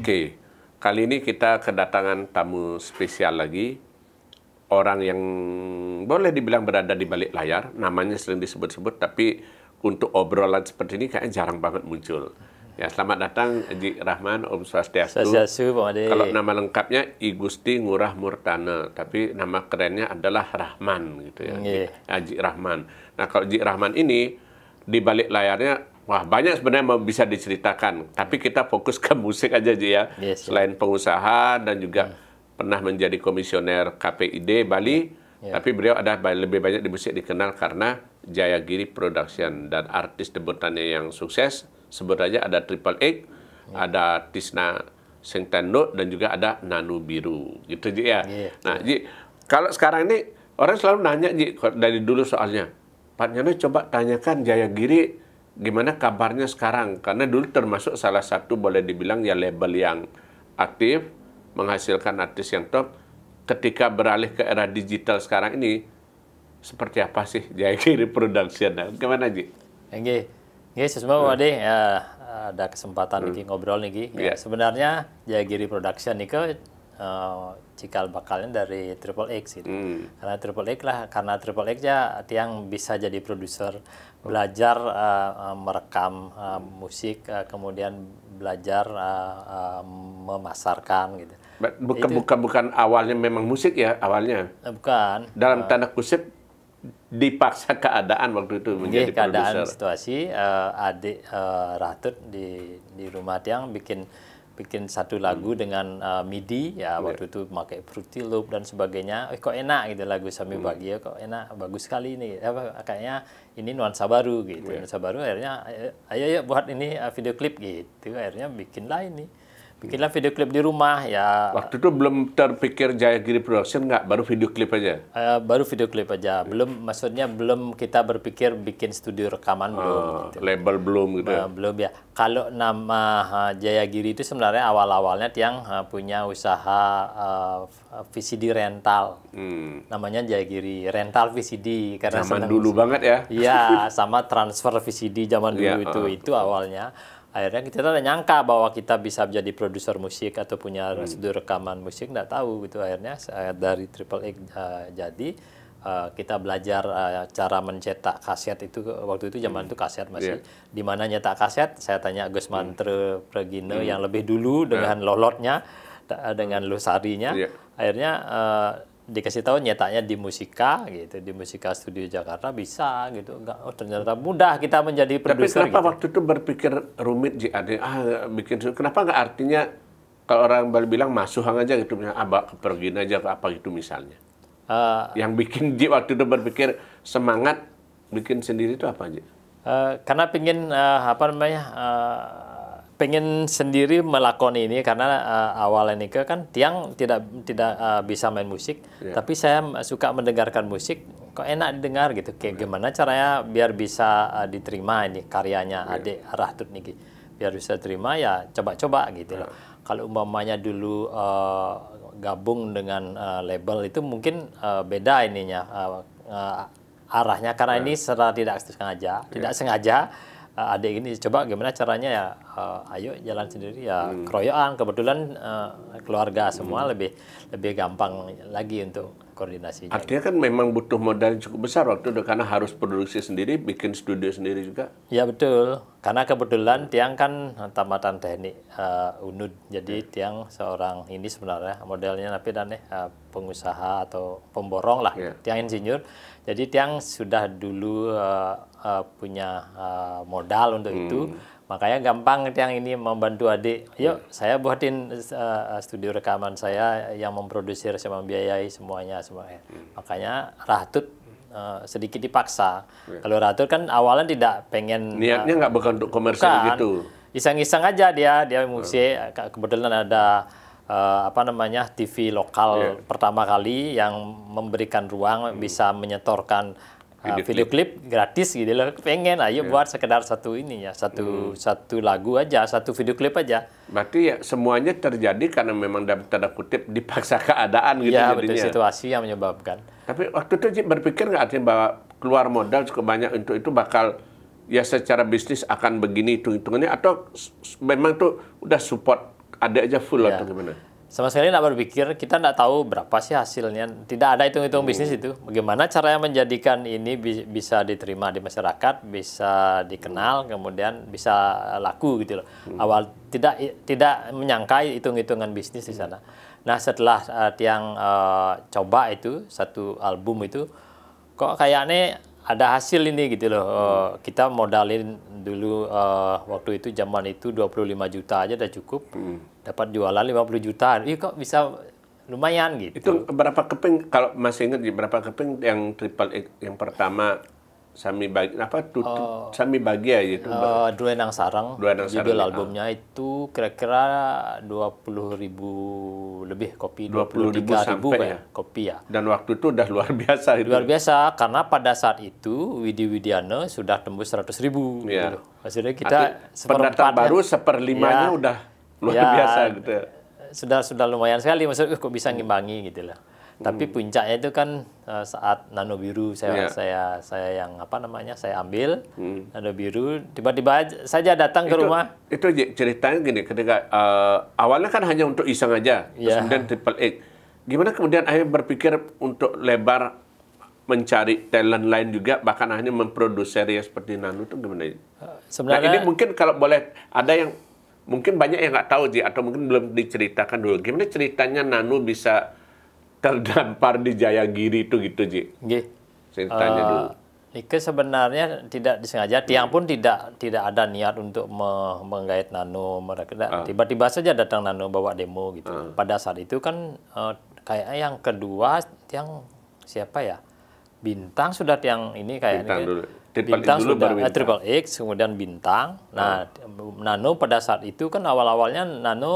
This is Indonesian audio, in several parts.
Oke, kali ini kita kedatangan tamu spesial lagi. Orang yang boleh dibilang berada di balik layar, namanya sering disebut-sebut, tapi untuk obrolan seperti ini kayaknya jarang banget muncul. Ya, selamat datang Haji Rahman, Om Swastiastu. Swastiastu, Pak Ade. Kalau nama lengkapnya I Gusti Ngurah Murtana, tapi nama kerennya adalah Rahman gitu ya. Haji Rahman. Nah, kalau Haji Rahman ini di balik layarnya wah banyak sebenarnya bisa diceritakan, tapi kita fokus ke musik aja Ji ya. Selain pengusaha dan juga pernah menjadi komisioner KPID Bali, tapi beliau ada lebih banyak di musik dikenal karena Jayagiri Production dan artis debutannya yang sukses sebut aja ada Triple X, ada Tisna Sengtendo dan juga ada Nanu Biru gitu Ji ya. Nah Ji, kalau sekarang ini orang selalu nanya Ji dari dulu soalnya, Pak Nyono coba tanyakan Jayagiri gimana kabarnya sekarang, karena dulu termasuk salah satu boleh dibilang ya label yang aktif, menghasilkan artis yang top. Ketika beralih ke era digital sekarang ini, seperti apa sih Jayagiri Production? Gimana Ji? Oke, semua Pak Ade, ada kesempatan nih ngobrol nih. Sebenarnya Jayagiri Production ini cikal bakalnya dari Triple X gitu. Karena Triple X ya yang bisa jadi produser, belajar merekam musik, kemudian belajar memasarkan gitu. Bukan awalnya memang musik ya awalnya? Bukan. Dalam tanda kutip dipaksa keadaan waktu itu menjadi produser. Keadaan situasi, adik Ratut di rumah tiang bikin satu lagu dengan MIDI ya waktu itu pakai Fruity Loop dan sebagainya. Kok enak gitu lagu Sami Bahagia, kok enak, bagus sekali ini. Kayaknya ini nuansa baru gitu. Nuansa baru akhirnya ayo buat ini video klip gitu. Akhirnya bikinlah video klip di rumah ya. Waktu itu belum terpikir Jayagiri Production nggak, baru video klip aja? Baru video klip aja, maksudnya belum kita berpikir bikin studio rekaman belum. Gitu. Label belum gitu ya? Belum ya. Kalau nama Jayagiri itu sebenarnya awal-awalnya tiang punya usaha VCD rental. Namanya Jayagiri Rental VCD. Karena zaman dulu banget ya? Iya, sama transfer VCD zaman dulu itu awalnya. Akhirnya kita tidak nyangka bahwa kita bisa menjadi produser musik atau punya studio rekaman musik, nggak tahu gitu. Akhirnya dari Triple X jadi kita belajar cara mencetak kaset itu waktu itu zaman itu kaset masih di mana nyetak kaset. Saya tanya Gus Mantre Pregino yang lebih dulu dengan lolotnya, dengan lusarinya. Akhirnya dikasih tahu nyetaknya di Musika gitu, di Musika Studio Jakarta bisa gitu. Ternyata mudah kita menjadi produser. Tapi kenapa waktu itu berpikir rumit Ji? Bikin kenapa nggak artinya kalau orang Bali bilang masuhang aja gitu, misalnya abak pergin aja apa gitu misalnya. Yang bikin Ji waktu itu berpikir semangat bikin sendiri itu apa Ji? Karena pengen sendiri melakukan ini karena awalnya nikah kan tiang tidak bisa main musik, tapi saya suka mendengarkan musik, kok enak didengar gitu. Kayak gimana caranya biar bisa diterima ini karyanya adik Ratut nih, biar bisa terima ya coba-coba gitu loh. Kalau umpamanya dulu gabung dengan label itu mungkin beda ininya arahnya karena ini secara tidak sengaja. Adik ini coba gimana caranya ya, ayo jalan sendiri ya, keroyokan. Kebetulan keluarga semua lebih gampang lagi untuk koordinasinya. Artinya kan memang butuh modal cukup besar waktu itu karena harus produksi sendiri, bikin studio sendiri juga. Ya betul, karena kebetulan tiang kan tamatan teknik UNUD, jadi tiang seorang ini sebenarnya modelnya pengusaha atau pemborong lah, tiang insinyur. Jadi tiang sudah dulu punya modal untuk itu, makanya gampang tiang ini membantu adik. Yuk saya buatin studio rekaman saya yang memproduksi, saya membiayai semuanya. Makanya Ratut sedikit dipaksa. Kalau Ratut kan awalnya tidak pengen. Niatnya nggak bukan untuk komersial gitu. Iseng-iseng aja dia musik. Kebetulan ada TV lokal pertama kali yang memberikan ruang bisa menyetorkan video klip gratis gitu loh. Pengen ayo buat sekedar satu lagu aja, satu video klip aja. Berarti ya semuanya terjadi karena memang dalam tanda kutip dipaksa keadaan gitu ya, jadinya. Betul, situasi yang menyebabkan. Tapi waktu itu berpikir nggak artinya bahwa keluar modal cukup banyak untuk itu bakal ya secara bisnis akan begini hitung-hitungannya, atau memang tuh udah support ada aja full Ya. atau gimana? Sama sekali nggak berpikir, kita nggak tahu berapa sih hasilnya. Tidak ada hitung-hitung bisnis itu. Bagaimana caranya menjadikan ini bisa diterima di masyarakat, bisa dikenal, kemudian bisa laku gitu loh. Awal tidak menyangka hitung-hitungan bisnis di sana. Nah setelah Tiang coba itu satu album itu, kok kayaknya ada hasil ini gitu loh. Kita modalin dulu waktu itu zaman itu 25 juta aja udah cukup. Dapat jualan 50 juta. Ih kok bisa lumayan gitu. Itu berapa keping, kalau masih ingat berapa keping yang triple X yang pertama Sami bagi Sami Bagia gitu. Dua Nang Sarang. Dua Nang Judul Sarang, albumnya itu kira-kira 20.000 lebih kopi, 20.000 23.000 sampai kayak kopi ya. Dan waktu itu udah luar biasa itu. Luar biasa karena pada saat itu Widi Widiano sudah tembus 100.000 gitu Ya. loh. Maksudnya kita pendatang baru seperlimanya Ya. udah luar Ya, biasa gitu. Sudah lumayan sekali, maksudnya kok bisa ngimbangi gitu lah. Tapi puncaknya itu kan saat Nano Biru saya yang saya ambil Nano Biru, tiba-tiba saja datang ke rumah. Itu ceritanya gini, ketika awalnya kan hanya untuk iseng aja, terus kemudian triple X. Gimana kemudian akhirnya berpikir untuk lebar, mencari talent lain juga, bahkan akhirnya memproduksi seri seperti Nano itu gimana? Sebenarnya Nah, ini mungkin kalau boleh ada yang mungkin banyak yang nggak tahu Ji, atau mungkin belum diceritakan dulu. Gimana ceritanya Nano bisa terdampar di Jayagiri itu gitu Ji? Ceritanya dulu. Itu sebenarnya tidak disengaja. Tiang pun tidak ada niat untuk menggait Nano. Tiba-tiba saja datang Nano bawa demo gitu. Pada saat itu kan kayaknya yang kedua Tiang siapa ya? Bintang sudah Tiang ini kayaknya. Bintang dulu sudah baru Triple X, kemudian Bintang. Nah, Nano pada saat itu kan awal-awalnya Nano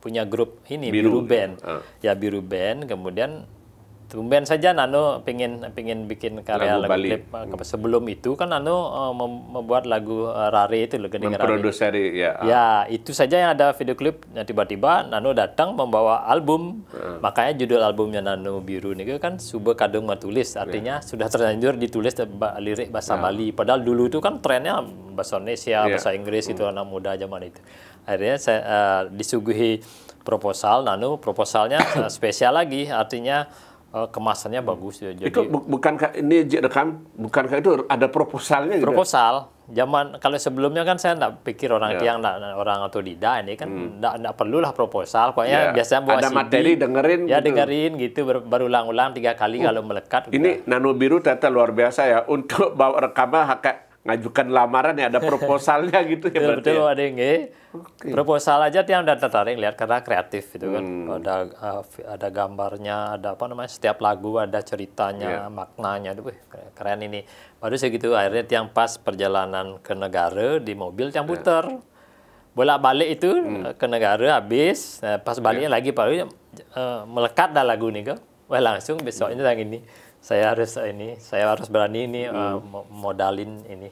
punya grup ini Biru Band. Ya Biru Band, kemudian tumben saja Nano pengen bikin karya lagu klip. Sebelum itu kan Nano membuat lagu Rare itu loh, Gending Rare. Memproduksi ya. Ya, itu saja yang ada video klip. Nah, tiba-tiba Nano datang membawa album. Makanya judul albumnya Nano Biru ini kan Suba Kadung Matulis. Artinya sudah terlanjur ditulis lirik bahasa Bali. Padahal dulu itu kan trennya bahasa Indonesia, bahasa Inggris itu anak muda zaman itu. Akhirnya saya disuguhi proposal Nano, proposalnya spesial lagi, artinya kemasannya bagus ya. Jadi, itu bukankah ini rekam, bukankah itu ada proposalnya gitu? Proposal. Zaman kalau sebelumnya kan saya enggak pikir orang Tiang orang otodidak, ini kan enggak perlulah proposal. Pokoknya biasanya buat ada CD, materi dengerin ya gitu. dengerin gitu berulang-ulang 3 kali kalau melekat. Ini Nano Biru ternyata luar biasa ya, untuk bawa rekaman ngajukan lamaran ya ada proposalnya gitu ya. Betul, ada yang proposal aja Tiang udah tertarik lihat karena kreatif gitu kan. Ada gambarnya, ada setiap lagu ada ceritanya, maknanya. Aduh, keren ini. Baru segitu akhirnya Tiang pas perjalanan ke negara di mobil Tiang puter. Bolak-balik itu ke negara habis, pas baliknya lagi baru melekat dah lagu nih kok. Wah, langsung besoknya yang ini. Saya harus berani ini modalin ini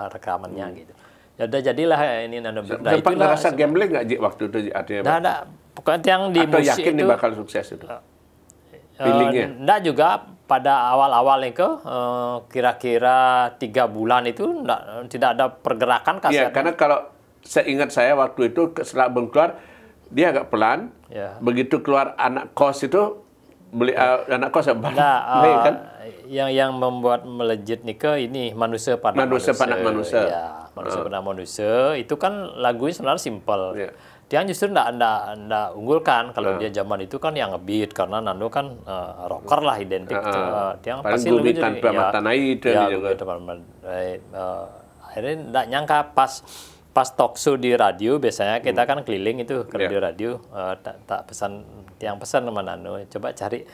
rekamannya gitu. Ya udah jadilah ini Nano Biru. Nah, sempat ngerasa gambling nggak Ji waktu itu Ji? Artinya nggak ada. Pokoknya yang di atau musik yakin itu nih bakal sukses itu? Feelingnya? Nggak juga pada awal-awal itu kira-kira 3 bulan itu tidak ada pergerakan kaset. Iya, karena kalau seingat saya waktu itu setelah album keluar dia agak pelan. Begitu keluar Anak Kos itu beli Anak Kos kan? Yang membuat melejit nih ke ini Manusia Panak Manusia. Ya, Manusia Panak Manusia itu kan lagunya sebenarnya simpel. Dia justru nggak unggulkan kalau dia zaman itu kan yang ngebeat karena Nano kan rocker lah identik. Dia pasti lebih tanpa mata naik itu juga. Akhirnya nggak nyangka pas talk show di radio biasanya kita kan keliling itu ke radio tak pesan sama Nano, coba cari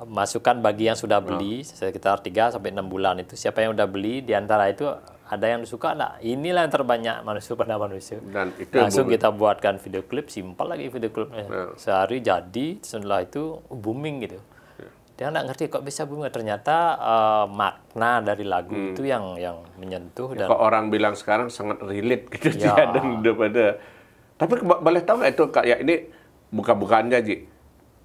masukan bagi yang sudah beli sekitar 3 sampai 6 bulan itu siapa yang udah beli di antara itu ada yang suka inilah yang terbanyak Manusia Panak Manusia. Dan itu langsung kita buatkan video klip, simpel lagi video klipnya. Sehari jadi, setelah itu booming gitu. Dia nggak ngerti kok bisa booming, ternyata makna dari lagu itu yang menyentuh. Dan kok orang bilang sekarang sangat relate gitu ya. Daripada. Tapi boleh tahu nggak itu kayak ini buka-bukaannya Ji?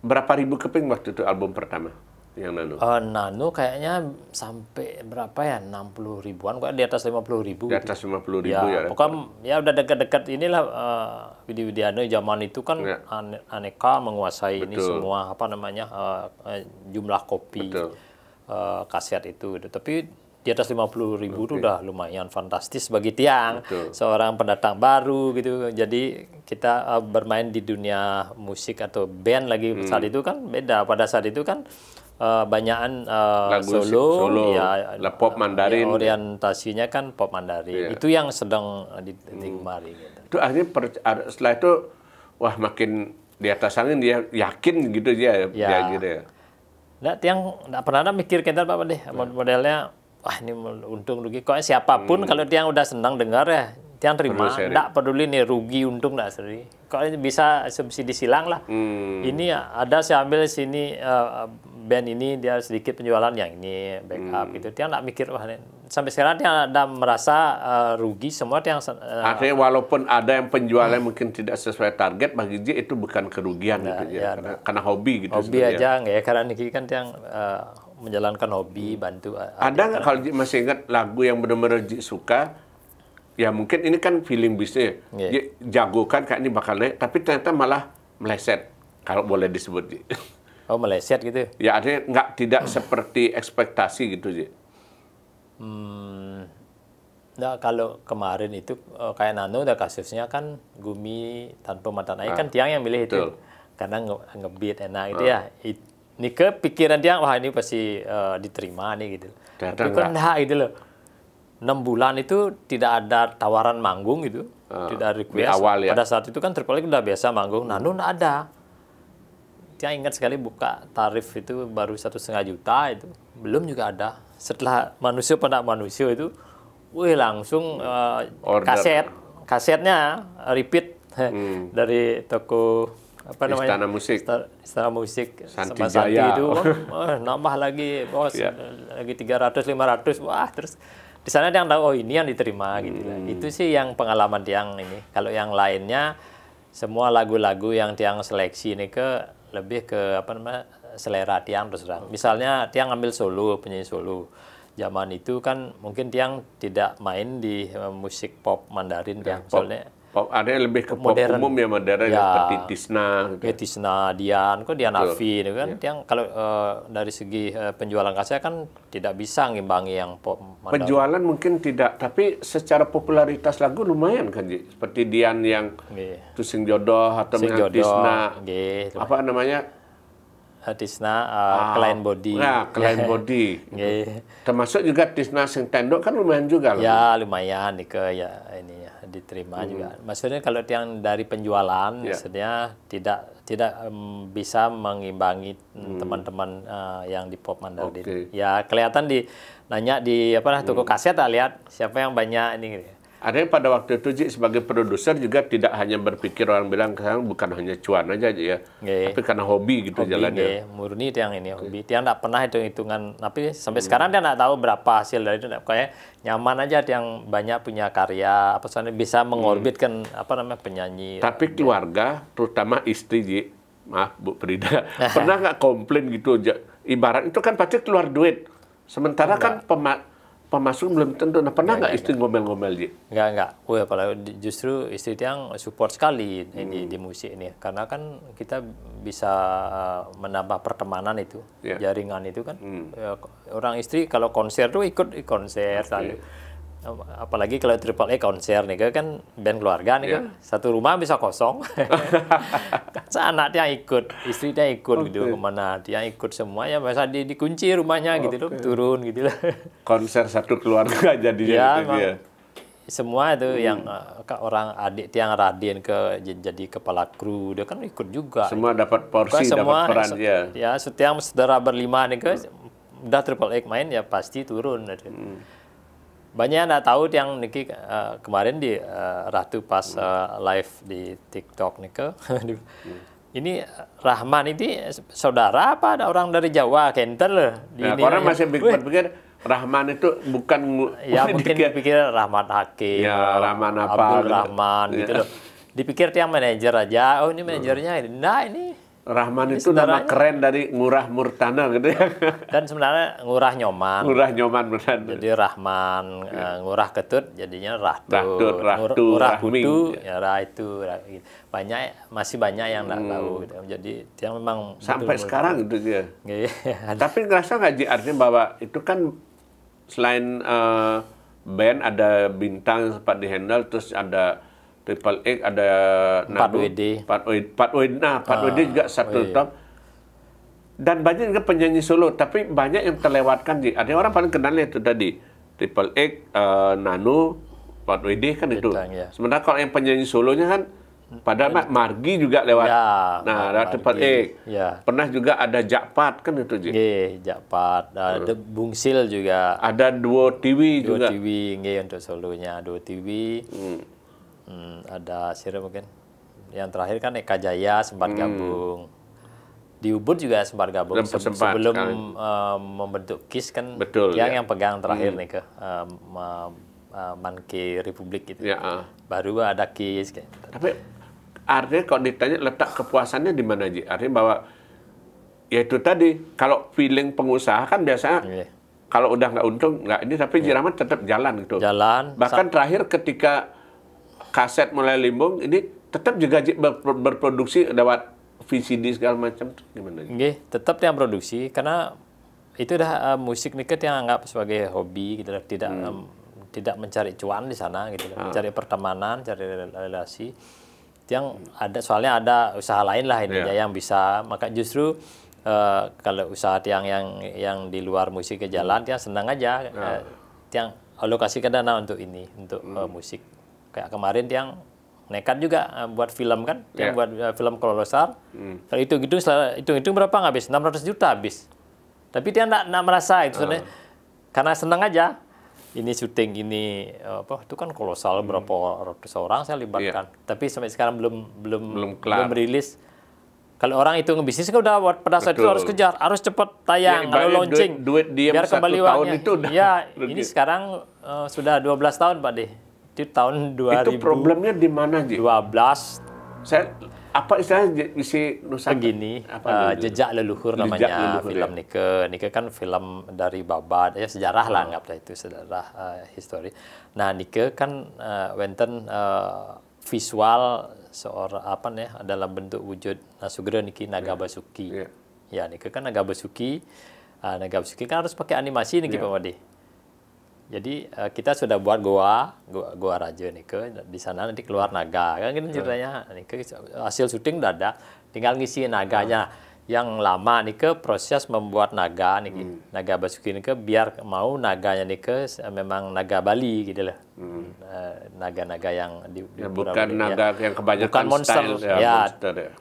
Berapa ribu keping waktu itu album pertama? yang nano? Nano kayaknya sampai berapa ya? 60 ribuan, kok di atas 50 ribu. Di atas 50 ribu ya. Pokoknya ya udah dekat-dekat inilah Widi-Widiano zaman itu kan aneka menguasai ini semua apa namanya jumlah kopi kaset itu gitu. Tapi di atas 50 ribu itu udah lumayan fantastis bagi Tiang, seorang pendatang baru gitu. Jadi kita bermain di dunia musik atau band lagi saat itu kan beda. Pada saat itu kan banyakan solo ya, pop Mandarin. Ya, orientasinya kan pop Mandarin. Itu yang sedang digemari gitu. Itu akhirnya setelah itu wah makin di atas angin dia yakin gitu dia gitu ya. Tiang nggak pernah mikir kita apa deh modelnya wah ini untung rugi kok siapapun kalau Tiang udah senang dengar ya Tiang terima, nggak peduli nih rugi untung nggak seri. Kok bisa subsidi silang lah. Ini ada saya ambil sini band ini dia sedikit penjualan yang ini backup gitu. Tiang nggak mikir wah sampai sekarang Tiang ada merasa rugi semua Tiang. Artinya walaupun ada yang penjualan mungkin tidak sesuai target bagi dia itu bukan kerugian gitu ya. Karena hobi gitu. Hobi aja nggak ya karena ini kan Tiang menjalankan hobi bantu. Ada nggak kalau masih ingat lagu yang benar-benar suka? Ya mungkin ini kan feeling bisnis, jago kan kayak ini bakal naik, tapi ternyata malah meleset, kalau boleh disebut. Oh meleset gitu? Ya artinya tidak seperti ekspektasi gitu Ji. Nah kalau kemarin itu kayak Nano udah kasusnya kan Gumi tanpa mata naik kan Tiang yang milih itu, karena ngebeat enak gitu ya. Ini kepikiran Tiang wah ini pasti diterima nih gitu. Tapi kan enggak gitu loh. 6 bulan itu tidak ada tawaran manggung gitu, tidak request. Awal, ya? Pada saat itu kan Triple X udah biasa manggung, Nano nggak ada. Dia ingat sekali buka tarif itu baru 1,5 juta itu, belum juga ada. Setelah manusia pada manusia itu, wih langsung kasetnya repeat dari toko apa namanya Istana Musik sama Santi itu, nambah lagi bos, lagi 300 500, wah terus. Di sana dia tahu, oh ini yang diterima gitu lah. Itu sih yang pengalaman Tiang ini. Kalau yang lainnya, semua lagu-lagu yang Tiang seleksi ini lebih ke apa namanya selera Tiang terus terang. Misalnya Tiang ambil solo, penyanyi solo. Zaman itu kan mungkin Tiang tidak main di musik pop Mandarin Tiang. Soalnya pop ada yang lebih ke modern. Pop umum ya modern seperti Tisna. Gitu. Tisna, Dian, kok Dian Afi itu kan. Tiang kalau dari segi penjualan kaset kan tidak bisa ngimbangi yang pop Mandarin. Penjualan mungkin tidak, tapi secara popularitas lagu lumayan kan Ji. Seperti Dian yang Tusing Jodoh atau Tisna. Apa namanya? Tisna Klein Body. Nah, Klein Body. Termasuk juga Tisna Sing Tendok kan lumayan juga lah. Ya, lumayan nih ya ini ya diterima juga. Maksudnya kalau yang dari penjualan maksudnya tidak bisa mengimbangi teman-teman yang di pop Mandarin. Ya, kelihatan nanya di toko kaset lihat siapa yang banyak ini gitu. Ada pada waktu itu Ji, sebagai produser juga tidak hanya berpikir orang bilang sekarang bukan hanya cuan aja ya, tapi karena hobi gitu jalannya. Murni yang ini hobi. Dia nggak pernah hitung-hitungan, tapi sampai sekarang dia nggak tahu berapa hasil dari itu. Kayak nyaman aja yang banyak punya karya, apa soalnya bisa mengorbitkan penyanyi. Tapi keluarga, terutama istri Ji, maaf Bu Frida, pernah nggak komplain gitu? Ibarat itu kan pasti keluar duit, sementara kan pemasuk belum tentu. Nah, pernah nggak istri ngomel-ngomel Ji? Nggak. Wah, apalagi justru istri yang support sekali di musik ini. Karena kan kita bisa menambah pertemanan itu, jaringan itu kan. Orang istri kalau konser tuh ikut konser selalu. Apalagi kalau Triple X konser nih kan band keluarga nih kan satu rumah bisa kosong. Anak dia ikut, istri dia ikut gitu kemana dia ikut semua ya masa dikunci rumahnya gitu loh turun gitu lah. Konser satu keluarga jadinya gitu ya. Semua itu yang orang adik Tiang Radin jadi kepala kru dia kan ikut juga. Semua dapat porsi, dapat peran dia. Ya, setiap saudara berlima nih kan udah Triple X main ya pasti turun. Banyak yang nggak tahu yang Niki kemarin di Ratu pas live di TikTok nih ini Rahman ini saudara apa ada orang dari Jawa Kenten loh. Orang masih berpikir Rahman itu bukan ya mungkin dipikir Rahmat Hakim, Rahman apa Abdul Rahman gitu loh. Dipikir Tiang manajer aja. Oh ini manajernya. Nah ini Rahman itu nama keren dari Ngurah Murtana gitu ya. Dan sebenarnya Ngurah Nyoman. Ngurah Nyoman benar. Jadi Rahman, Ngurah Ketut jadinya Rahtu. Rahtu, Ngurah Rahming. Kutu, ya Raitu. Masih banyak yang nggak tahu. Gitu. Jadi yang memang sampai sekarang gitu dia. Iya. Tapi ngerasa nggak Ji, artinya bahwa itu kan selain band ada bintang yang sempat dihandle, terus ada Triple X, ada 4WD. 4WD juga satu top. Dan banyak juga penyanyi solo, tapi banyak yang terlewatkan Ji. Ada orang paling kenalnya itu tadi Triple X, Nano, 4WD kan itu. Ya. Sementara kalau yang penyanyi solonya kan padahal Margi juga lewat. Ya, Nah, ada Triple X. Ya. Pernah juga ada Jakpat kan itu Ji. Jakpat, ada Bungsil juga. Ada Duo TV juga. Duo TV, untuk solonya Duo TV. Ada siapa mungkin. Yang terakhir kan Eka Jaya sempat gabung. Di Ubud juga sempat gabung sebelum membentuk KIS kan. Betul, yang pegang terakhir nih ke Manke Republik gitu. Ya. Baru ada KIS kayak. Tapi artinya kalau ditanya letak kepuasannya di mana Ji? Artinya bahwa ya itu tadi, kalau feeling pengusaha kan biasanya kalau udah nggak untung nggak ini, tapi Ji Rahman tetap jalan gitu. Jalan. Bahkan terakhir ketika kaset mulai limbung, ini tetap juga berproduksi lewat VCD segala macam, gimana? Tetap yang produksi karena itu udah musik nih yang anggap sebagai hobi gitu, tidak mencari cuan di sana gitu, mencari pertemanan, cari relasi. Yang ada soalnya ada usaha lain lah ini yang bisa, maka justru kalau usaha yang di luar musik ke jalan, yang senang aja, yang alokasikan dana untuk ini, untuk musik. Kayak kemarin yang nekat juga buat film kan, yang buat film kolosal. Kalau hitung berapa nggak habis? 600 juta habis. Tapi dia nggak merasa itu sebenarnya, karena senang aja. Ini syuting ini itu kan kolosal, berapa ratus orang saya libatkan. Tapi sampai sekarang belum rilis. Kalau orang itu ngebisnis kan udah pada saat itu harus kejar, harus cepat tayang, lalu launching, duit biar kembali uangnya. Itu udah ini sekarang sudah 12 tahun Pak De. Itu tahun 2012. Itu problemnya di mana, Ji? Apa istilahnya visi Nusantara? Begini, jejak leluhur namanya film Nike. Nike kan film dari Babad, ya sejarah lah anggaplah itu sejarah histori. Nah, Nike kan wenten visual seorang dalam bentuk wujud Sugro Niki Naga Basuki. Ya, Nike kan Naga Basuki. Naga Basuki kan harus pakai animasi Niki Pak Made. Jadi kita sudah buat goa Raja Nike, di sana nanti keluar naga kan gitu ceritanya. Nike hasil syuting udah ada, tinggal ngisi naganya. Yang lama Nike proses membuat naga Nike, Naga Basuki Nike biar mau naganya Nike memang naga Bali gitu lah. Naga-naga yang bukan naga yang kebanyakan bukan monster. Monster, ya.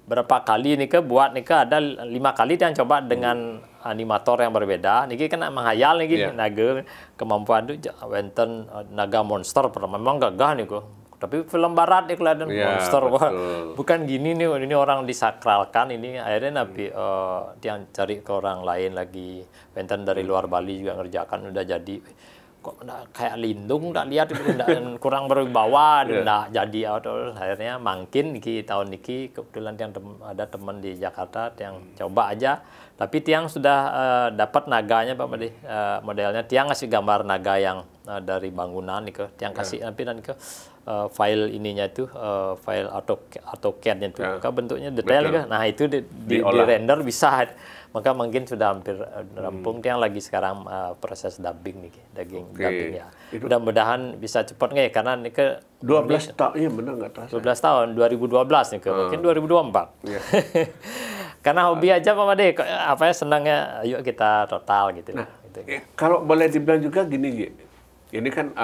Berapa kali Nike buat Nike ada 5 kali yang coba dengan animator yang berbeda. Niki kan menghayal naga, kemampuan itu wenten naga monster memang gagah nih kok. Tapi film barat nih kelihatan monster. Wah, bukan gini nih, ini orang disakralkan ini akhirnya nabi yang cari ke orang lain lagi. Wenten dari luar Bali juga ngerjakan udah jadi. Kok kayak lindung tak lihat kurang berwibawa enggak jadi akhirnya makin tahun niki kebetulan yang ada teman di Jakarta yang coba aja, tapi tiang sudah dapat naganya Pak Made, modelnya tiang ngasih gambar naga yang dari bangunan nih tiang kasih nanti ke file ininya itu file AutoCAD-nya itu bentuknya detail kan, nah itu di render bisa. Maka mungkin sudah hampir rampung. Yang lagi sekarang proses dubbing nih, dubbing ya. Mudah-mudahan bisa cepat nggak ya, karena ini ke 12 tahun, iya benar nggak terasa. 12 tahun, 2012 nih ke, mungkin 2024. Karena hobi aja Pak Made, senangnya, ayo kita total gitu. Nah, kalau boleh dibilang juga gini, ini kan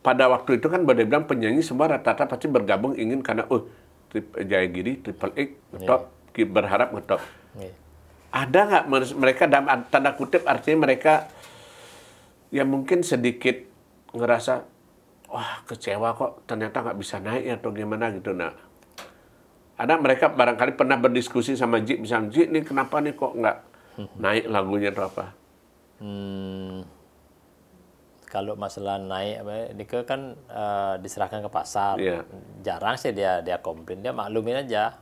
pada waktu itu kan boleh bilang penyanyi semua rata-rata pasti bergabung ingin karena Jayagiri, Triple X, top. Berharap ngetop. Ada nggak mereka dalam tanda kutip artinya mereka yang mungkin sedikit ngerasa wah kecewa kok ternyata nggak bisa naik atau gimana gitu. Nah, ada mereka barangkali pernah berdiskusi sama Ji, misalnya Ji ini kenapa nih kok nggak naik lagunya atau apa? kalau masalah naik ini kan diserahkan ke pasar. Jarang sih dia komplain, dia maklumin aja.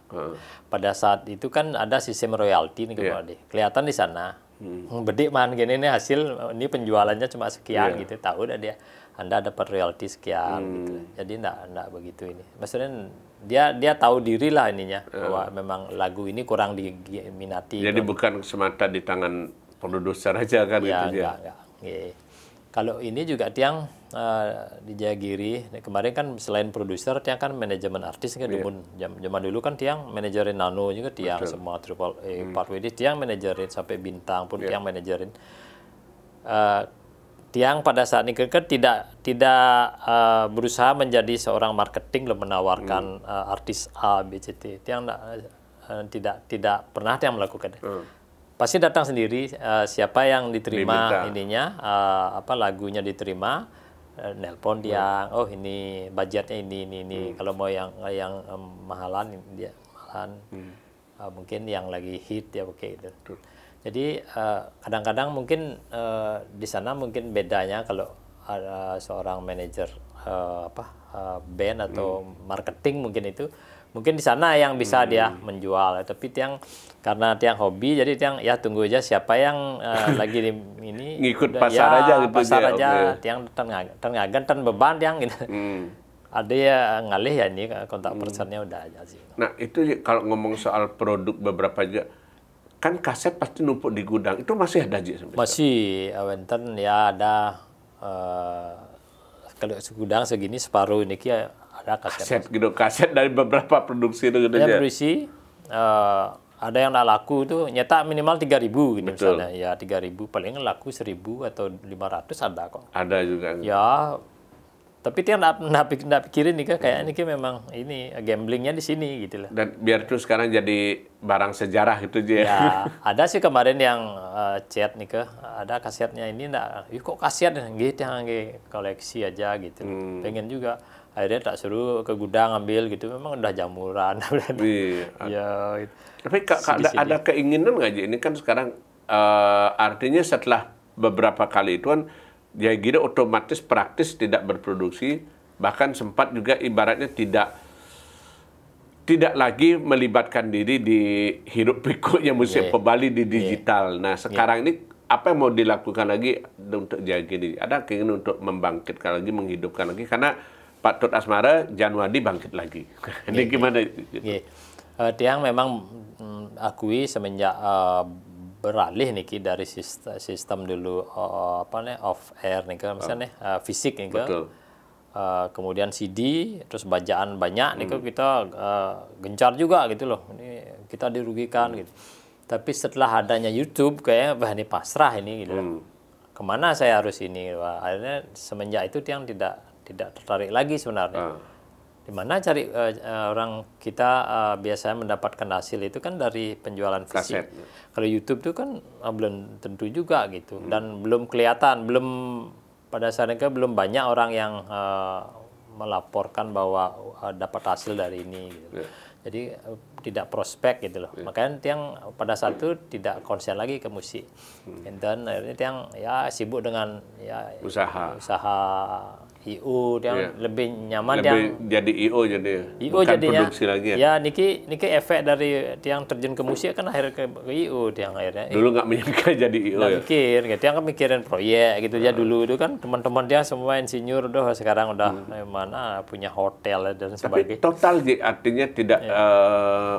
Pada saat itu kan ada sistem royalti nih kelihatan di sana. Bedik man gini nih hasil ini penjualannya cuma sekian gitu, tahu dah dia Anda dapat royalti sekian gitu. Jadi enggak begitu ini. Maksudnya dia tahu diri lah ininya bahwa memang lagu ini kurang diminati. Jadi bukan semata di tangan produser aja kan ya, gitu ya. Enggak. Kalau ini juga Tiang di Jayagiri kemarin kan selain produser Tiang kan manajemen artis kan zaman dulu kan Tiang manajerin Nano juga Tiang semua Triple A, Part WD Tiang manajerin sampai Bintang pun Tiang manajerin. Tiang pada saat ini kan tidak berusaha menjadi seorang marketing loh menawarkan artis A, B, C, T. Tiang tidak pernah Tiang melakukan. Pasti datang sendiri siapa yang diterima ininya lagunya diterima nelpon Tiang, oh ini budgetnya ini kalau mau yang mahalan dia mahalan mungkin yang lagi hit ya oke gitu. Jadi kadang-kadang mungkin di sana mungkin bedanya kalau ada seorang manajer band atau marketing mungkin di sana yang bisa dia menjual, tapi karena Tiang hobi jadi Tiang ya tunggu aja siapa yang lagi ini ngikut pasar aja gitu aja Tiang tengagan beban Tiang gitu. Ada ya ngalih ya ini kontak personnya udah aja sih. Nah itu kalau ngomong soal produk beberapa aja kan kaset pasti numpuk di gudang itu masih ada aja masih Wenten ya ada kalau gudang segini separuh ini ada kaset dari beberapa produksi itu gitu ya. Produksi ada yang nggak laku tuh nyetak minimal 3.000 gitu misalnya ya 3.000 paling laku 1.000 atau 500 ada kok. Ada juga. Ya tapi dia nggak pikirin nih kayak ini memang ini gamblingnya di sini gitu loh. Dan biar tuh sekarang jadi barang sejarah gitu aja ya. Ada sih kemarin yang chat nih ada kasetnya ini enggak, kok kaset gitu yang koleksi aja gitu. Pengen juga akhirnya tak suruh ke gudang ambil gitu, memang udah jamuran. Ya. Tapi ada keinginan nggak ini kan sekarang artinya setelah beberapa kali itu kan Jayagiri otomatis praktis tidak berproduksi, bahkan sempat juga ibaratnya tidak lagi melibatkan diri di hirup pikuknya musik Pebali di digital. Nah sekarang ini apa yang mau dilakukan lagi untuk Jayagiri? Ada keinginan untuk membangkitkan lagi, menghidupkan lagi karena Pak Tut Asmara Januari bangkit lagi. Ini gimana? Tiang memang akui semenjak beralih niki dari sistem dulu off air nih misalnya fisik nih kemudian CD terus bacaan banyak nih kita gencar juga gitu loh, ini kita dirugikan gitu. Tapi setelah adanya YouTube kayak ini pasrah ini gitu kemana saya harus ini. Akhirnya semenjak itu Tiang tidak tertarik lagi sebenarnya. Di mana cari orang kita biasanya mendapatkan hasil itu kan dari penjualan fisik. Kalau YouTube itu kan belum tentu juga gitu dan belum kelihatan, pada saat itu belum banyak orang yang melaporkan bahwa dapat hasil dari ini gitu. Jadi tidak prospek gitu loh. Makanya Tiang pada saat itu tidak konsen lagi ke musik. Dan akhirnya Tiang ya sibuk dengan usaha IO yang lebih nyaman jadi IO bukan jadinya produksi lagi ya niki efek dari Tiang terjun ke musik kan akhirnya ke IO Tiang akhirnya dulu nggak menyangka jadi IO mikir Tiang kan mikirin proyek gitu ya dulu itu kan teman-teman dia semua insinyur sekarang udah mana punya hotel dan sebagainya. Tapi total artinya tidak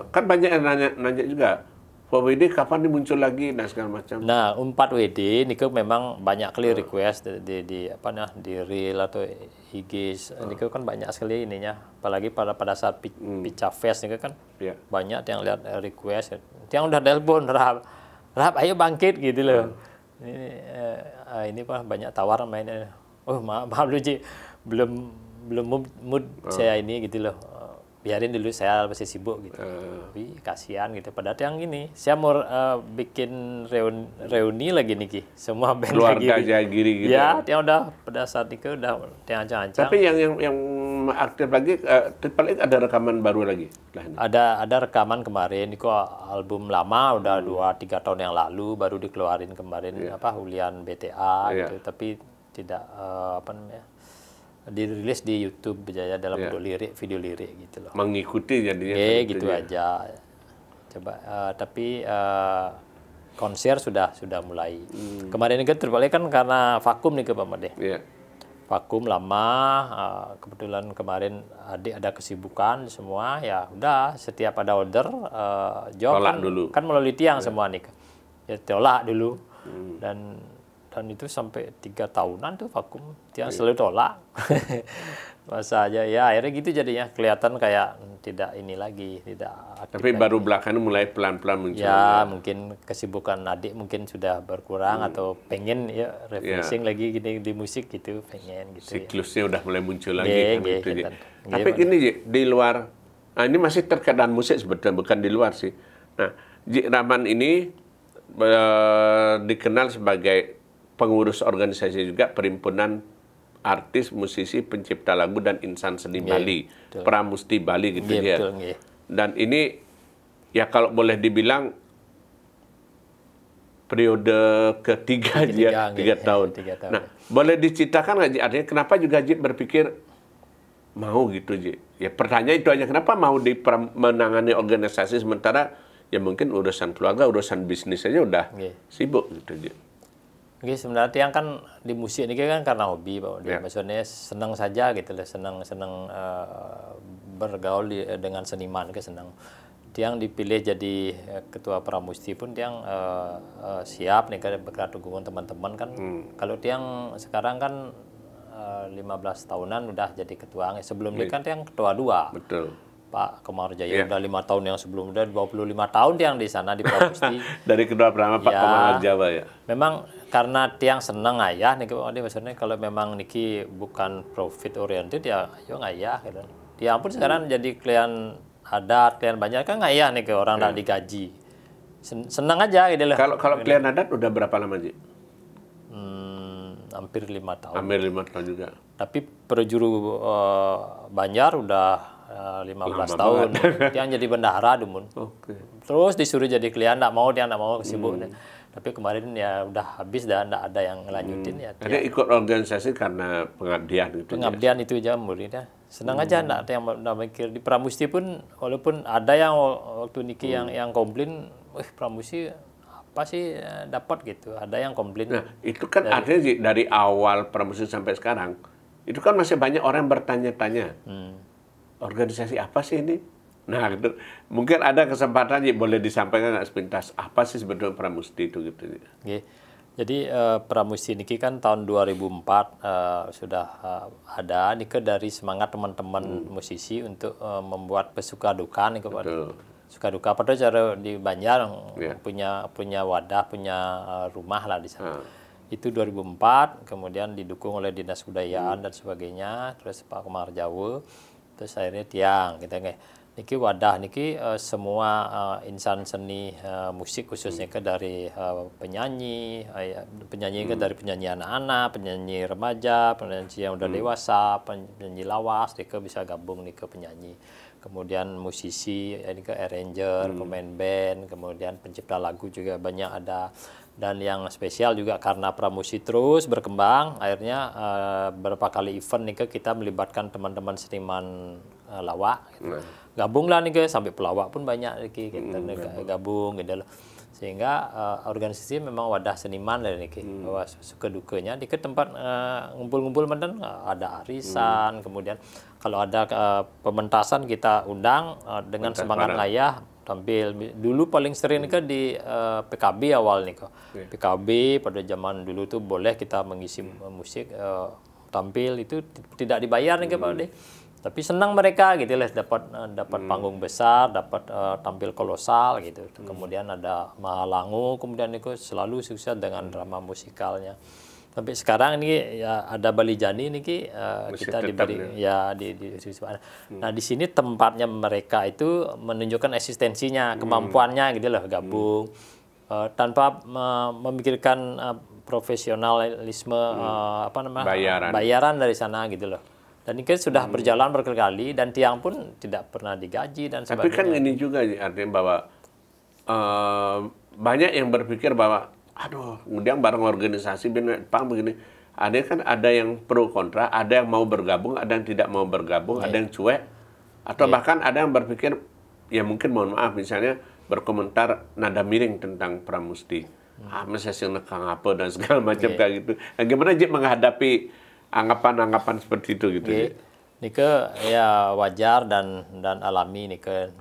kan banyak yang nanya juga WD kapan muncul lagi dan segala macam. Nah, 4WD ini memang banyak kali request di Reel atau IG. Ini kan banyak sekali ininya. Apalagi pada saat Pica Fest ini kan banyak yang lihat request. Yang udah telepon Rap ayo bangkit gitu loh. Ini banyak tawaran mainnya. Oh maaf lu Ji, belum mood saya ini gitu loh. Biarin dulu saya masih sibuk gitu. Tapi kasihan gitu. Padahal yang ini saya mau bikin reuni lagi nih semua band keluarga Jayagiri gitu. Ya, yang udah pada saat itu udah ancang-ancang. Tapi yang aktif lagi paling ada rekaman baru lagi. Ada rekaman kemarin itu album lama udah 2-3 tahun yang lalu baru dikeluarin kemarin Hulian BTA gitu. Tapi apa namanya, dirilis di YouTube aja dalam bentuk video lirik gitu loh. Mengikuti jadinya. Gitu aja. Coba tapi konser sudah mulai. Kemarin ini kan terbalik kan karena vakum nih ke Pak Made. Vakum lama, kebetulan kemarin adik ada kesibukan semua, ya udah setiap ada order job kan melalui tiang semua nih, ya tolak dulu dan itu sampai 3 tahunan tuh vakum, tiang selalu tolak. Masa aja ya akhirnya gitu jadinya kelihatan kayak tidak ini lagi, tidak aktif. Tapi baru belakangan mulai pelan-pelan muncul. Ya mungkin kesibukan adik mungkin sudah berkurang atau pengen ya refreshing lagi gini di musik gitu, pengen gitu. Siklusnya udah mulai muncul lagi kan gitu. Tapi gini di luar, ini masih terkait dengan musik sebetulnya, bukan di luar sih. Nah, Ji Rahman ini dikenal sebagai pengurus organisasi juga Perhimpunan Artis, Musisi, Pencipta Lagu dan Insan Seni Bali, Pramusti Bali gitu ya. Dan ini ya kalau boleh dibilang periode ketiga dia 3 tahun. Nah, boleh diceritakan nggak Ji, artinya kenapa juga Ji berpikir mau gitu Ji? Ya pertanyaan itu aja, kenapa mau menangani organisasi sementara ya mungkin urusan keluarga, urusan bisnis aja udah sibuk gitu Ji. Oke, sebenarnya tiang kan di musik ini kan karena hobi, Pak. Maksudnya senang saja gitu lah, senang bergaul dengan seniman, senang. Tiang dipilih jadi ketua Pramusti pun tiang siap nih kan berkat dukungan teman-teman kan. Kalau tiang sekarang kan 15 tahunan udah jadi ketua. Sebelum ini kan tiang ketua 2. Betul. Pak Komarjaya udah 5 tahun yang sebelum, udah 25 tahun tiang di sana di Pramusti. Dari kedua pertama Pak Komarjaya ya. Memang karena tiang senang ayah nih, maksudnya kalau memang niki bukan profit oriented ya yo ngayah gitu. Tiang pun sekarang jadi klien adat, klien banyak kan ngayah nih ke orang tak digaji. Senang aja gitu loh. Kalau klien adat udah berapa lama Ji? Hampir 5 tahun. Hampir 5 tahun juga. Tapi perjuru Banjar udah 15 tahun. Tiang jadi bendahara Dumun. Terus disuruh jadi klien, nggak mau kesibuk. Tapi kemarin ya udah habis dan nggak ada yang ngelanjutin ya. Ada ikut organisasi karena pengabdian gitu. Pengabdian itu aja muridnya. Senang aja, nggak ada yang mikir di Pramusti pun, walaupun ada yang waktu niki yang komplain, Pramusti apa sih dapat gitu. Ada yang komplain. Nah, itu kan artinya dari awal Pramusti sampai sekarang, itu kan masih banyak orang yang bertanya-tanya. Organisasi apa sih ini? Nah, gitu. Mungkin ada kesempatan boleh disampaikan nggak sepintas apa sih sebetulnya Pramusti itu gitu. Jadi Pramusti niki kan tahun 2004 sudah ada nih dari semangat teman-teman musisi untuk membuat pesuka duka nih kepada suka duka pada cara di Banjar punya wadah, punya rumah lah di sana. Itu 2004, kemudian didukung oleh Dinas Kebudayaan dan sebagainya, terus Pak Komarjaya, terus akhirnya tiang kita niki wadah niki semua insan seni musik khususnya ke dari penyanyi ke dari penyanyi anak-anak, penyanyi remaja, penyanyi yang udah dewasa, penyanyi lawas niki bisa gabung nih ke penyanyi. Kemudian musisi ini ke arranger, pemain band, kemudian pencipta lagu juga banyak ada. Dan yang spesial juga karena Pramusti terus berkembang, akhirnya beberapa kali event nih kita melibatkan teman-teman seniman lawak. Gitu. Gabunglah nih sampai pelawak pun banyak kita gabung gitu loh. Sehingga organisasi memang wadah seniman dari niki. Bahwa suka dukanya di tempat ngumpul-ngumpul mantan ada arisan, kemudian kalau ada pementasan kita undang dengan semangat ngayah tampil. Dulu paling sering nih di PKB awal nih PKB pada zaman dulu tuh boleh kita mengisi musik tampil itu tidak dibayar nih Pak Ade. Tapi senang mereka gitu lah dapat panggung besar, dapat tampil kolosal gitu. Kemudian ada Mahalangu, kemudian itu selalu sukses dengan drama musikalnya. Sampai sekarang ini ya ada Bali Jani nih kita diberi ya di Nah, di sini tempatnya mereka itu menunjukkan eksistensinya, kemampuannya gitu loh gabung tanpa memikirkan profesionalisme bayaran dari sana gitu loh. Dan ini sudah berjalan berkali-kali dan tiang pun tidak pernah digaji dan sebagainya. Tapi kan ini juga artinya bahwa banyak yang berpikir bahwa aduh, kemudian bareng organisasi Pang begini. ada kan ada yang pro kontra, ada yang mau bergabung, ada yang tidak mau bergabung, ada yang cuek, atau bahkan ada yang berpikir, ya mungkin mohon maaf misalnya berkomentar nada miring tentang Pramusti. Masa sih nekang apa dan segala macam kayak gitu. Nah, gimana Ji menghadapi anggapan-anggapan seperti itu gitu Ji? Nike ya wajar dan alami nike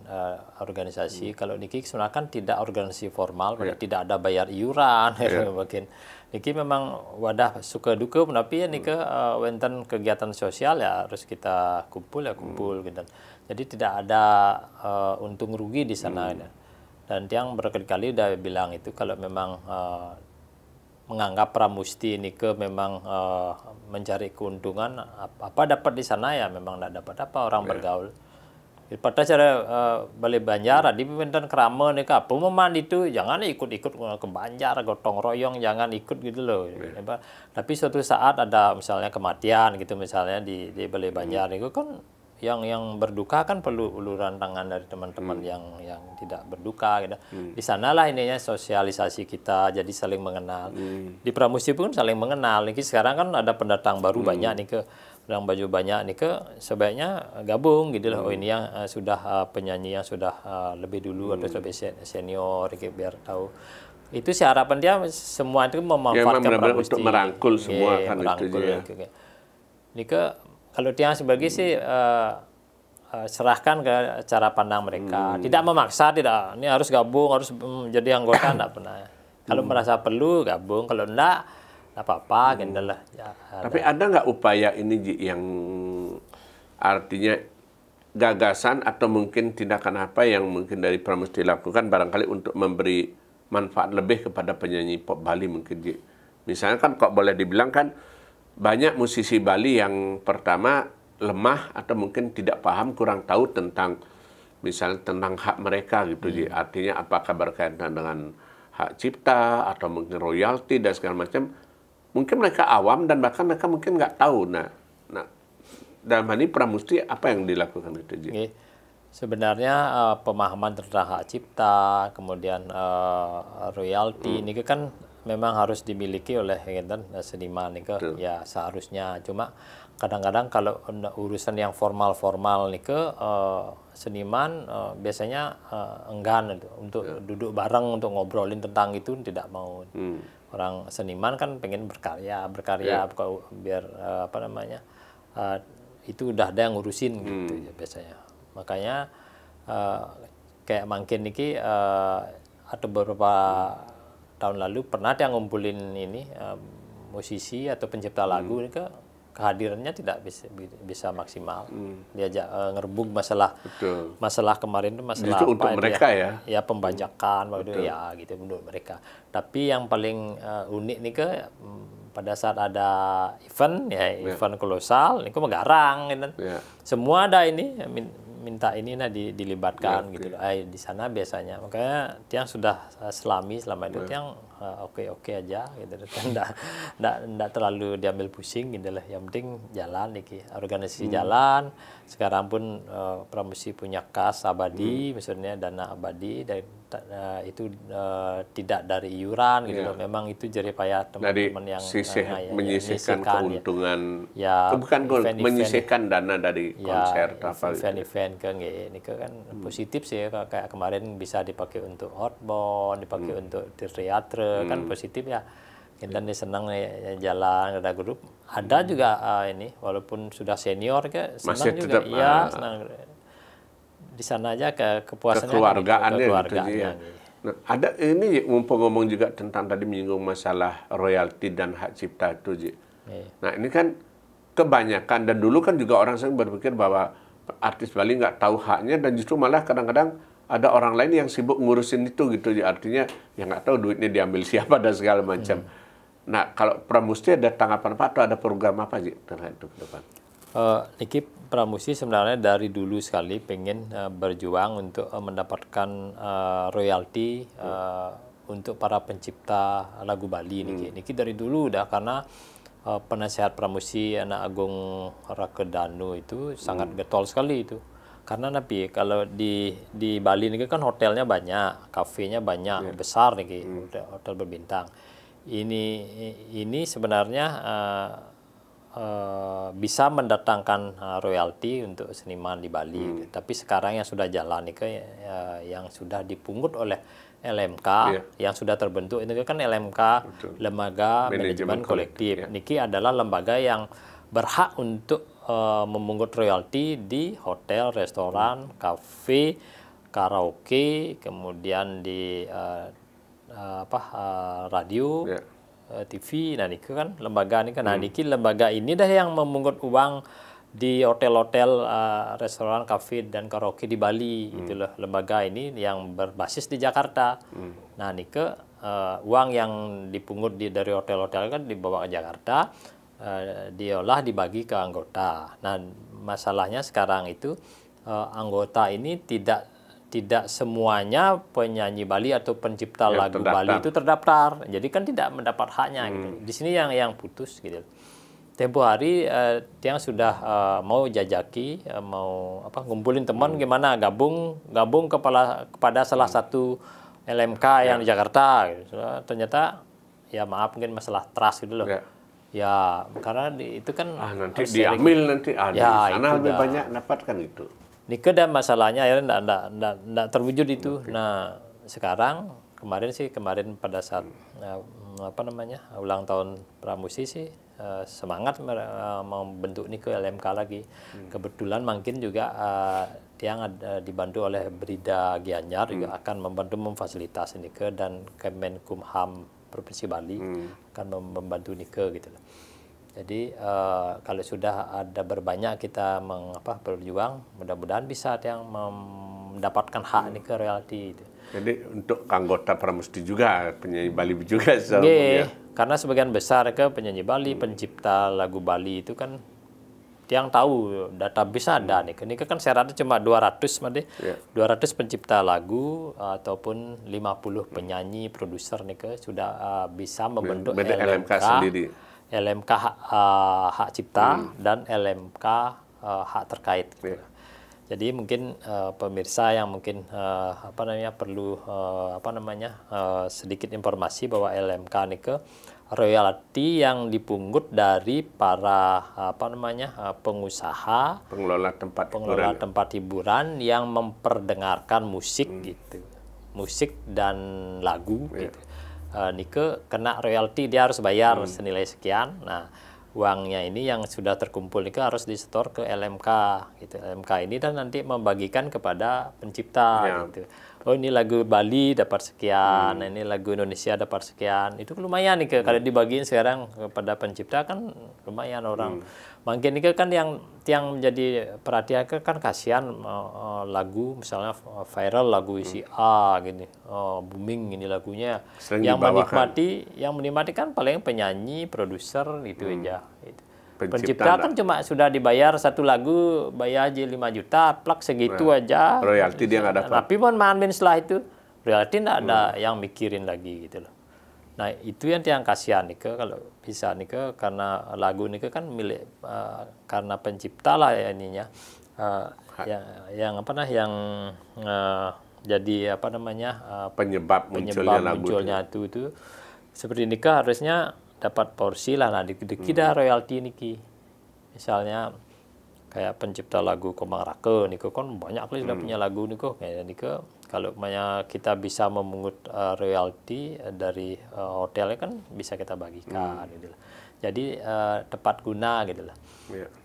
organisasi. Kalau niki sebenarnya kan tidak organisasi formal, tidak ada bayar iuran, mungkin. Niki memang wadah suka duka, tapi ya nike wenten kegiatan sosial ya harus kita kumpul gitu. Jadi tidak ada untung rugi di sana. Dan yang berkali-kali udah bilang itu kalau memang menganggap Pramusti ini memang mencari keuntungan apa dapat di sana ya memang tidak dapat apa orang bergaul. Pada cara balik Banjar di pemerintahan Krama nih apa memang itu jangan ikut-ikut ke Banjar gotong royong jangan ikut gitu loh. Tapi suatu saat ada misalnya kematian gitu misalnya di balik Banjar itu kan yang berduka kan perlu uluran tangan dari teman-teman yang tidak berduka gitu. Di sanalah ininya sosialisasi kita jadi saling mengenal. Di Pramusti pun saling mengenal. Nih sekarang kan ada pendatang baru banyak nih pendatang baju banyak nih sebaiknya gabung gitu loh. Oh ini yang sudah penyanyi yang sudah lebih dulu atau lebih senior biar tahu. Itu sih harapan dia semua itu memanfaatkan Pramusti untuk merangkul semua kan merangkul, itu. Nih kalau tiang sebagai sih serahkan ke cara pandang mereka. Tidak memaksa, tidak. Ini harus gabung, harus jadi anggota, tidak pernah. Kalau merasa perlu gabung, kalau enggak apa-apa, gitu lah. Ya, tapi ada nggak upaya ini Ji, yang artinya gagasan atau mungkin tindakan apa yang mungkin dari Pramusti lakukan barangkali untuk memberi manfaat lebih kepada penyanyi pop Bali mungkin Ji. Misalnya kan kok boleh dibilang kan banyak musisi Bali yang pertama lemah atau mungkin tidak paham, kurang tahu tentang misalnya tentang hak mereka gitu. Artinya apakah berkaitan dengan hak cipta atau mungkin royalti dan segala macam. Mungkin mereka awam dan bahkan mereka mungkin nggak tahu. Nah dalam hal ini Pramusti apa yang dilakukan itu Ji? Sebenarnya pemahaman tentang hak cipta, kemudian royalti ini kan memang harus dimiliki oleh seniman nih ya seharusnya. Cuma kadang-kadang kalau urusan yang formal-formal nih seniman biasanya enggan untuk duduk bareng untuk ngobrolin tentang itu tidak mau. Orang seniman kan pengen berkarya biar apa namanya itu udah ada yang ngurusin gitu ya biasanya. Makanya kayak makin niki atau beberapa tahun lalu pernah dia ngumpulin ini musisi atau pencipta lagu ini kehadirannya tidak bisa maksimal. Diajak ngerebuk masalah kemarin itu masalah itu untuk mereka ya pembajakan waktu ya gitu menurut mereka. Tapi yang paling unik nih pada saat ada event event kolosal ini Megarang gitu. Semua ada ini minta ini dilibatkan gitu loh. Di sana biasanya makanya tiang sudah selama itu tiang oke aja gitu. Nggak terlalu diambil pusing gitu lah. Yang penting jalan nih organisasi jalan. Sekarang pun Pramusti punya kas abadi misalnya dana abadi dan itu tidak dari iuran gitu loh. Memang itu jerih payah teman-teman yang menyisihkan keuntungan bukan menyisihkan dana dari konser event ini kan positif sih kayak kemarin bisa dipakai untuk outbound, dipakai untuk teater kan positif ya. Kita senang jalan ada grup. Ada juga ini walaupun sudah senior senang masih juga tetap, senang di sana aja kepuasannya kekeluargaannya gitu ya. Nah, ada ini ngomong juga tentang tadi menyinggung masalah royalti dan hak cipta itu Ji. Nah ini kan kebanyakan dan dulu kan juga orang sering berpikir bahwa artis Bali nggak tahu haknya dan justru malah kadang-kadang ada orang lain yang sibuk ngurusin itu gitu. Artinya ya nggak tahu duitnya diambil siapa dan segala macam. Nah kalau Pramusti ada tanggapan apa atau ada program apa sih terkait itu ke depan? Niki Pramusti sebenarnya dari dulu sekali pengen berjuang untuk mendapatkan royalti untuk para pencipta lagu Bali Niki dari dulu udah karena penasehat Pramusti Anak Agung Rakedanu itu sangat getol sekali itu. Karena kalau di Bali ini kan hotelnya banyak, kafenya banyak, besar nih, hotel berbintang. ini sebenarnya bisa mendatangkan royalti untuk seniman di Bali. Tapi sekarang yang sudah jalan nih yang sudah dipungut oleh LMK yang sudah terbentuk itu kan LMK Lembaga Manajemen Kolektif. Niki adalah lembaga yang berhak untuk memungut royalti di hotel, restoran, kafe, karaoke, kemudian di radio, TV. Nah, niki kan lembaga ini kan. Nah, niki lembaga ini dah yang memungut uang di hotel-hotel, restoran, kafe dan karaoke di Bali. Itulah lembaga ini yang berbasis di Jakarta. Nah, niki uang yang dipungut dari hotel-hotel kan dibawa ke Jakarta, diolah dibagi ke anggota. Nah, masalahnya sekarang itu anggota ini tidak semuanya penyanyi Bali atau pencipta lagu Bali itu terdaftar. Jadi kan tidak mendapat haknya gitu. Di sini yang putus gitu. Tempo hari yang sudah mau jajaki, mau ngumpulin teman gimana gabung kepada salah satu LMK yang di Jakarta gitu. Ternyata ya maaf mungkin masalah trust gitu loh. Ya, karena itu kan nanti diambil nanti di sana lebih banyak dapatkan itu. Nike dan masalahnya akhirnya enggak terwujud itu. Nah, kemarin pada saat ulang tahun Pramusi sih semangat membentuk Nike LMK lagi. Kebetulan mungkin juga yang dibantu oleh Brida Gianyar juga akan membantu memfasilitasi Nike dan Kemenkumham Provinsi Bali akan membantu Nike gitu loh. Jadi kalau sudah ada berbanyak kita berjuang, mudah-mudahan bisa yang mendapatkan hak nih ke royalti itu. Jadi untuk anggota Pramusti juga, penyanyi Bali juga. Karena sebagian besar penyanyi Bali, pencipta lagu Bali itu kan yang tahu database ada nih. Ini kan syaratnya cuma 200 pencipta lagu ataupun 50 penyanyi, produser nih sudah bisa membentuk LMK sendiri. LMK hak cipta dan LMK hak terkait. Jadi mungkin pemirsa yang mungkin perlu sedikit informasi bahwa LMK ini royalti yang dipungut dari para pengusaha, pengelola tempat hiburan yang memperdengarkan musik gitu, musik dan lagu gitu. Nike kena royalti, dia harus bayar senilai sekian. Nah, uangnya ini yang sudah terkumpul Nike harus disetor ke LMK gitu. LMK ini dan nanti membagikan kepada pencipta gitu. Oh, ini lagu Bali dapat sekian, ini lagu Indonesia dapat sekian. Itu lumayan nih kalau dibagiin sekarang kepada pencipta kan lumayan orang. Mungkin ini kan yang menjadi perhatian kan kasihan lagu misalnya viral lagu isi A gini, booming ini lagunya. Yang menikmati kan paling penyanyi, produser itu aja. Gitu. Pencipta kan cuma sudah dibayar satu lagu bayar aja 5 juta, plak segitu aja. Royalti dia nggak dapat. Tapi main setelah itu royalti nggak ada yang mikirin lagi gitu loh. Nah itu yang kasihan nih kalau bisa nih karena lagu nih kan milik karena pencipta lah ya ininya yang jadi penyebab munculnya itu seperti ini harusnya dapat porsi lah. Nah kita royalti niki misalnya kayak pencipta lagu Komang Rake niko kan banyak kali sudah punya lagu niko kayak niko kalau kita bisa memungut royalti dari hotelnya kan bisa kita bagikan gitu lah. Jadi tepat guna gitu lah.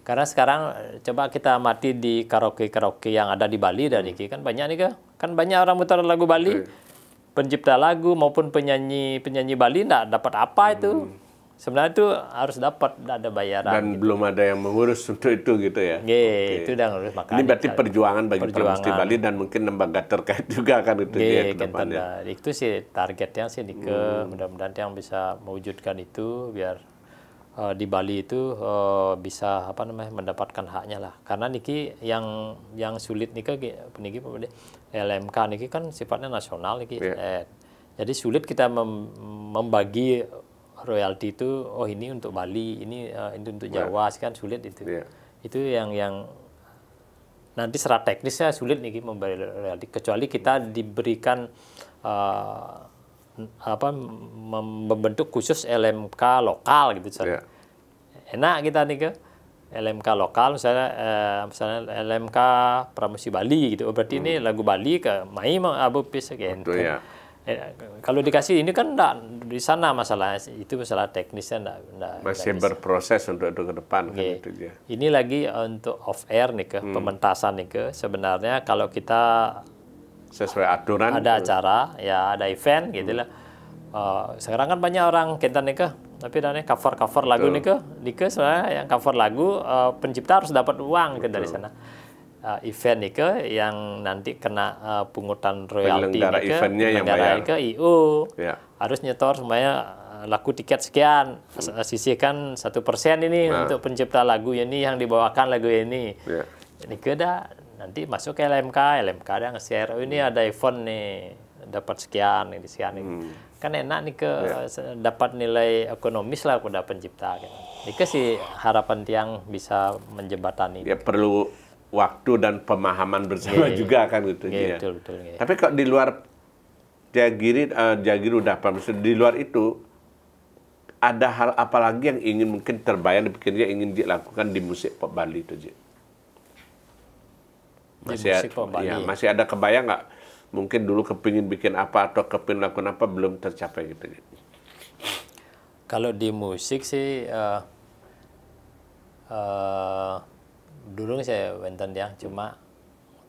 Karena sekarang coba kita amati di karaoke yang ada di Bali dan niki kan banyak nih kan banyak orang muter lagu Bali. Pencipta lagu maupun penyanyi Bali enggak dapat apa itu. Sebenarnya itu harus dapat, ada bayaran. Dan gitu. Belum ada yang mengurus untuk itu gitu ya? Itu udah ngurus. Ini berarti perjuangan bagi Pramusti Bali dan mungkin lembaga terkait juga kan itu dia ke depannya. Itu sih targetnya sih mudah-mudahan yang bisa mewujudkan itu biar di Bali itu bisa mendapatkan haknya lah. Karena niki yang sulit niki LMK niki kan sifatnya nasional niki. Jadi sulit kita membagi royalti itu ini untuk Bali, ini untuk Jawa kan sulit itu. Itu yang nanti secara teknisnya sulit nih memberi royalti kecuali kita diberikan membentuk khusus LMK lokal gitu misalnya. Enak kita nih ke LMK lokal misalnya LMK Pramusi Bali gitu. Berarti ini lagu Bali ke mai abu pis gitu. Kalau dikasih ini kan enggak di sana masalah itu masalah teknisnya enggak masih berproses untuk ke depan kan itu dia. Ini lagi untuk off air nih ke pementasan nih ke sebenarnya kalau kita sesuai aturan ada acara ya ada event gitu lah. Sekarang kan banyak orang kentan nih ke tapi dan cover lagu nih ke sebenarnya yang cover lagu pencipta harus dapat uang ke dari sana. Event nih ke yang nanti kena pungutan royalti nih ke penyelenggara ke IO harus nyetor semuanya laku tiket sekian sisihkan 1% ini untuk pencipta lagu ini yang dibawakan lagu ini ini ke dah nanti masuk ke LMK ada nge-share ini ada event nih dapat sekian ini kan enak nih ke dapat nilai ekonomis lah pada pencipta gitu. Ini sih harapan tiang bisa menjembatani ya perlu waktu dan pemahaman bersama juga kan gitu ya. Betul. Tapi kok di luar Jagiri udah maksud di luar itu ada hal apa lagi yang ingin mungkin terbayang dipikirnya ingin dilakukan di musik pop Bali itu Ji? Masih ada kebayang nggak? Mungkin dulu kepingin bikin apa atau kepingin lakukan apa belum tercapai gitu. Kalau di musik sih dulu saya wenten yang cuma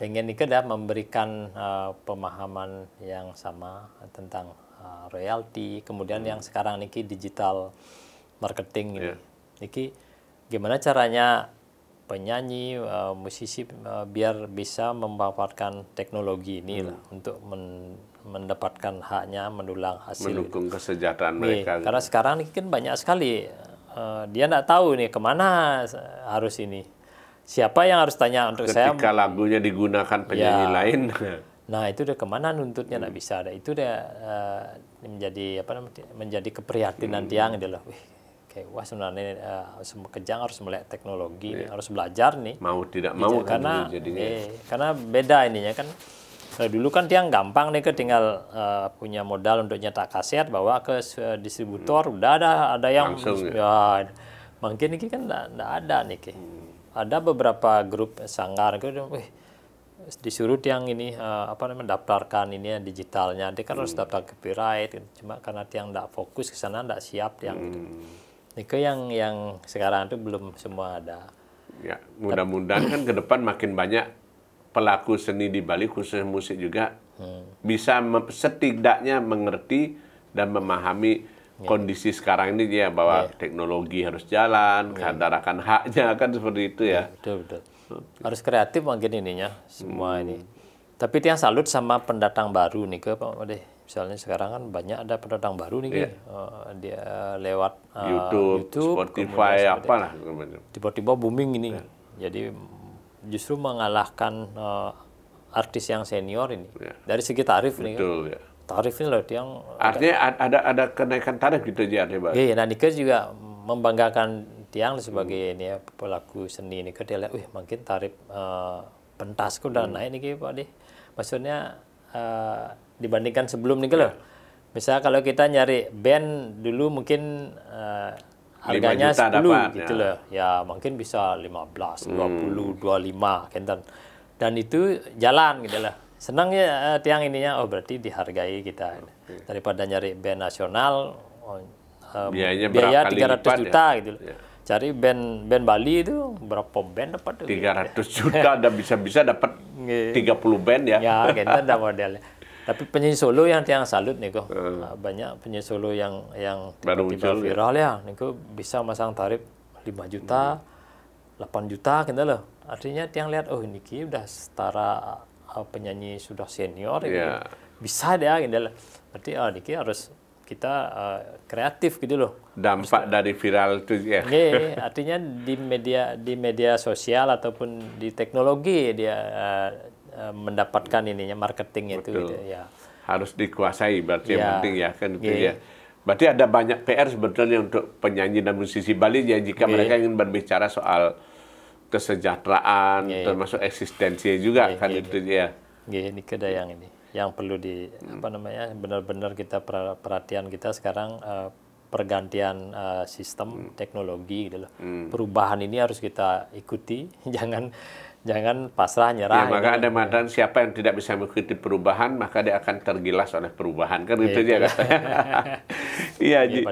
pengen nih dah memberikan pemahaman yang sama tentang royalti, kemudian yang sekarang niki digital marketing ini. Niki gimana caranya penyanyi, musisi biar bisa memanfaatkan teknologi ini lah untuk mendapatkan haknya, mendulang hasil. Mendukung kesejahteraan mereka. Karena sekarang ini kan banyak sekali dia nggak tahu nih kemana harus ini. Siapa yang harus tanya untuk saya? Ketika lagunya digunakan penyanyi lain. Nah itu udah kemana nuntutnya nggak bisa. Itu udah menjadi keprihatinan tiang gitu loh. Kayak wah sebenarnya semua kejang harus melek teknologi, harus belajar nih. Mau tidak mau kan karena beda ininya kan. Dulu kan tiang gampang nih tinggal punya modal untuk nyetak kaset bawa ke distributor udah ada yang langsung, mungkin ini kan enggak ada nih ada beberapa grup sanggar disuruh tiang ini mendaftarkan ini digitalnya dia kan harus daftar copyright cuma karena tiang enggak fokus ke sana enggak siap tiang itu yang sekarang itu belum semua ada ya mudah-mudahan kan ke depan makin banyak pelaku seni di Bali khusus musik juga bisa setidaknya mengerti dan memahami kondisi sekarang ini ya bahwa teknologi harus jalan, kadar akan haknya kan seperti itu ya. Betul. Harus kreatif mungkin ininya semua ini. Tapi yang salut sama pendatang baru nih ke Pak Made. Misalnya sekarang kan banyak ada pendatang baru nih dia lewat YouTube, Spotify apalah tiba-tiba booming ini. Jadi justru mengalahkan artis yang senior ini dari segi tarif nih kan. Tarif ini loh yang artinya ada kenaikan tarif gitu aja Pak. Iya, nah Nika juga membanggakan tiang sebagai ini ya pelaku seni ini dia lihat, mungkin tarif pentasku udah naik nih Pak deh. Maksudnya dibandingkan sebelum nih loh. Misalnya kalau kita nyari band dulu mungkin harganya 10 gitu loh. Ya mungkin bisa 15, 20, 25 kenten. Dan itu jalan gitu loh. Senang ya tiang ininya berarti dihargai kita. Daripada nyari band nasional biaya 300 juta gitu loh. Cari band Bali itu berapa band dapat? 300 juta udah bisa dapat 30 band ya. Ya, kenten dah modelnya. Tapi penyanyi solo yang tiang salut nih kok. Banyak penyanyi solo yang tiba-tiba viral ya. Nih kok bisa masang tarif 5 juta, 8 juta gitu loh. Artinya tiang lihat ini udah setara penyanyi sudah senior gitu. Bisa deh gitu loh. Berarti niki harus kita kreatif gitu loh. Dampak dari viral itu ya. Artinya di media sosial ataupun di teknologi dia mendapatkan ininya marketing itu gitu, ya. Harus dikuasai berarti yang penting ya kan gitu ya. Berarti ada banyak PR sebetulnya untuk penyanyi dan musisi Bali ya jika mereka ingin berbicara soal kesejahteraan termasuk eksistensi juga kan itu ya. Ini kedayang ini. yang perlu benar-benar kita perhatian kita sekarang pergantian sistem teknologi gitu loh. Perubahan ini harus kita ikuti, jangan pasrah nyerah. Ya, maka ada matan siapa yang tidak bisa mengikuti perubahan maka dia akan tergilas oleh perubahan, kan gitu aja katanya. Iya Ji.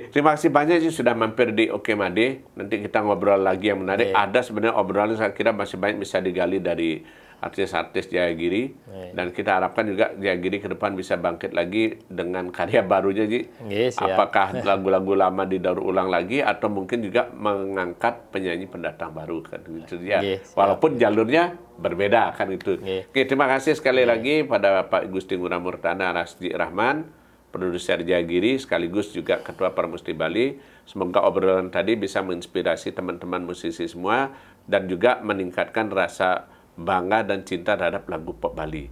Terima kasih banyak Ji sudah mampir di Oke Made. Nanti kita ngobrol lagi yang menarik. Ada sebenarnya obrolan saya kira masih banyak bisa digali dari artis-artis Jayagiri, dan kita harapkan juga Jayagiri ke depan bisa bangkit lagi dengan karya barunya Ji. Apakah lagu-lagu lama didaur ulang lagi atau mungkin juga mengangkat penyanyi pendatang baru kan gitu ya. Walaupun jalurnya berbeda kan itu. Oke, terima kasih sekali lagi pada Pak Gusti Ngurah Murtana Rasdi Rahman, produser Jayagiri sekaligus juga Ketua Parmusti Bali. Semoga obrolan tadi bisa menginspirasi teman-teman musisi semua dan juga meningkatkan rasa bangga dan cinta terhadap lagu pop Bali.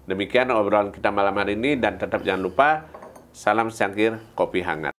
Demikian obrolan kita malam hari ini, dan tetap jangan lupa salam secangkir kopi hangat.